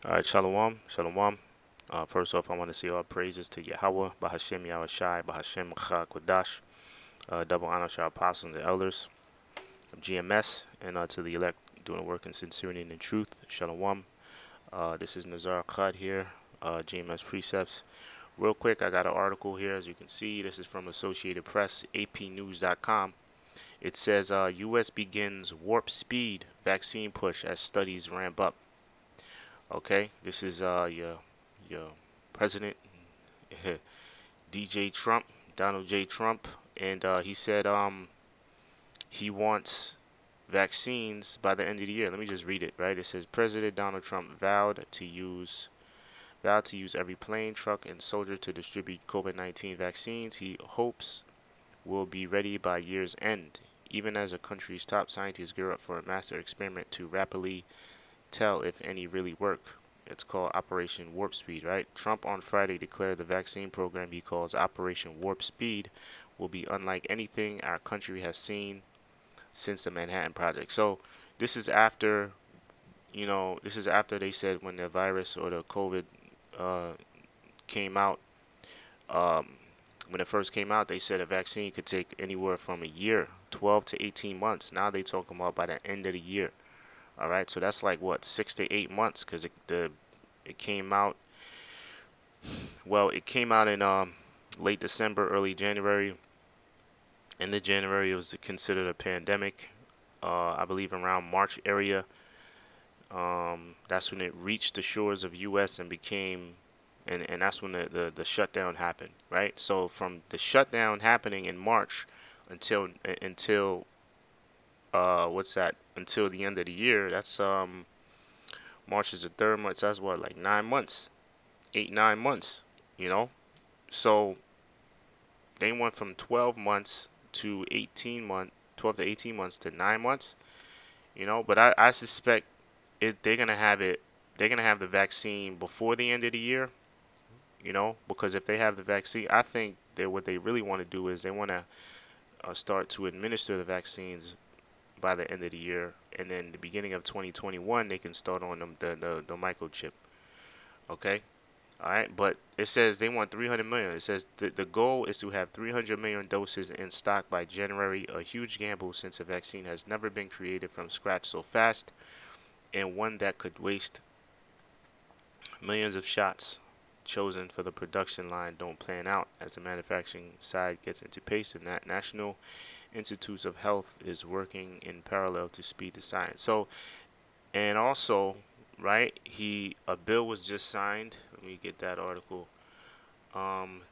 All right, shalawam, shalawam. First off, I want to say all praises to Yahawah, bahasham, Yahawashi, bahasham, Kodash. Double honor to our apostles and the elders of GMS, and to the elect doing the work in sincerity and in truth. Shalawam. This is Nazar Khad here, GMS Precepts. Real quick, I got an article here, as you can see. This is from Associated Press, apnews.com. It says U.S. begins warp speed vaccine push as studies ramp up. Okay, this is your president, DJ Trump, Donald J. Trump, and he said he wants vaccines by the end of the year. Let me just read it. Right, it says President Donald Trump vowed to use every plane, truck, and soldier to distribute COVID-19 vaccines. He hopes will be ready by year's end, even as the country's top scientists gear up for a master experiment to rapidly tell if any really work. It's called Operation Warp Speed, right? Trump on Friday declared the vaccine program he calls Operation Warp Speed will be unlike anything our country has seen since the Manhattan Project. So this is after, this is after they said when the virus or the COVID uh, came out. Um, when it first came out, they said a vaccine could take anywhere from a year, 12 to 18 months. Now they talking about by the end of the year. All right, so that's like what 6 to 8 months because it came out. Well, it came out in late December, early January. End of January, it was considered a pandemic. I believe around March area. That's when it reached the shores of U.S. and became, and that's when the shutdown happened, right? So from the shutdown happening in March until what's that? Until the end of the year. That's March is the third month. So that's what, like 9 months, 8 9 months. You know, so they went from 12 months to 18 months, 12 to 18 months to 9 months. But I suspect they're gonna have it. They're gonna have the vaccine before the end of the year. Because if they have the vaccine, I think that what they really want to do is they want to start to administer the vaccines by the end of the year, and then the beginning of 2021 they can start on them the microchip. Okay, all right, but it says they want 300 million. It says the goal is to have 300 million doses in stock by January. A huge gamble since a vaccine has never been created from scratch so fast, and one that could waste millions of shots chosen for the production line don't plan out as the manufacturing side gets into pace, and that National Institutes of Health is working in parallel to speed the science. So, and also, right, a bill was just signed. Let me get that article.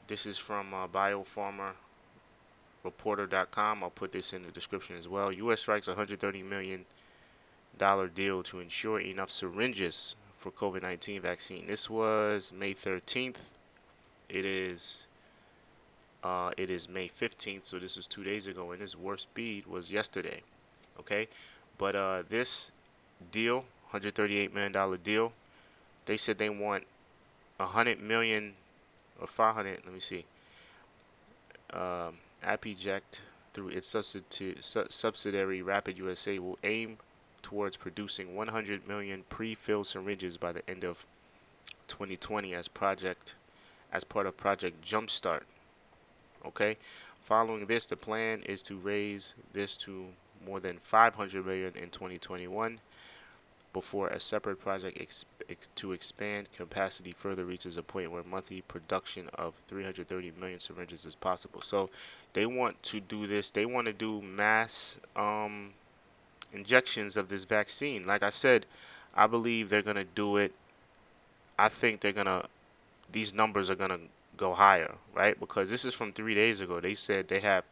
This is from BioPharmaReporter.com. I'll put this in the description as well. U.S. strikes $130 million deal to ensure enough syringes for COVID-19 vaccine. This was May 13th. It is May 15th, so this was 2 days ago, and this warp speed was yesterday. Okay, but this deal, $138 million deal, they said they want 100 million or 500. Let me see. Appiject through its subsidiary Rapid USA will aim towards producing 100 million pre-filled syringes by the end of 2020 as part of Project Jumpstart. Okay, following this, the plan is to raise this to more than 500 million in 2021 before a separate project to expand capacity further reaches a point where monthly production of 330 million syringes is possible. So they want to do this. They want to do mass injections of this vaccine. Like I said, I believe they're gonna do it. I think these numbers are gonna go higher, right? Because this is from 3 days ago. They said they're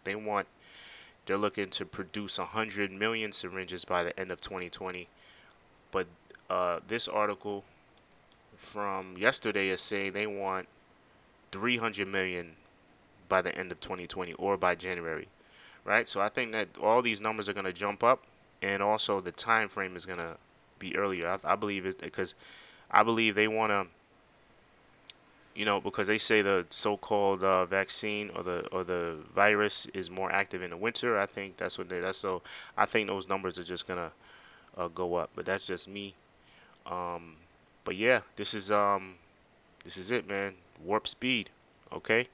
looking to produce 100 million syringes by the end of 2020. But this article from yesterday is saying they want 300 million by the end of 2020 or by January, right? So I think that all these numbers are going to jump up, and also the time frame is going to be earlier. I believe it because I believe they want to, because they say the so-called vaccine or the virus is more active in the winter. I think that's so. I think those numbers are just gonna go up, but that's just me. Um, But yeah, this is it, man. Warp speed. Okay,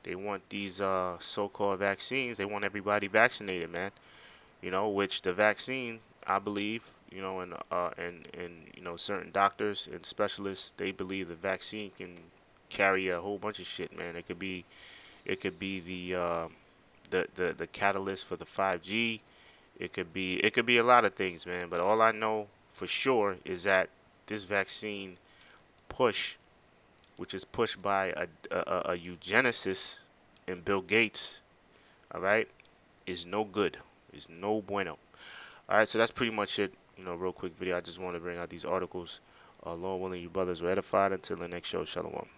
they want these so-called vaccines. They want everybody vaccinated, man. You know, which the vaccine, I believe, you know, and you know, certain doctors and specialists, they believe the vaccine can carry a whole bunch of shit, man. It could be the catalyst for the 5G. It could be a lot of things, man. But all I know for sure is that this vaccine push, which is pushed by a eugenicist and Bill Gates, all right, is no good. Is no bueno. All right, so that's pretty much it. You know, real quick video. I just want to bring out these articles. Lord willing, you brothers were edified. Until the next show, shalawam.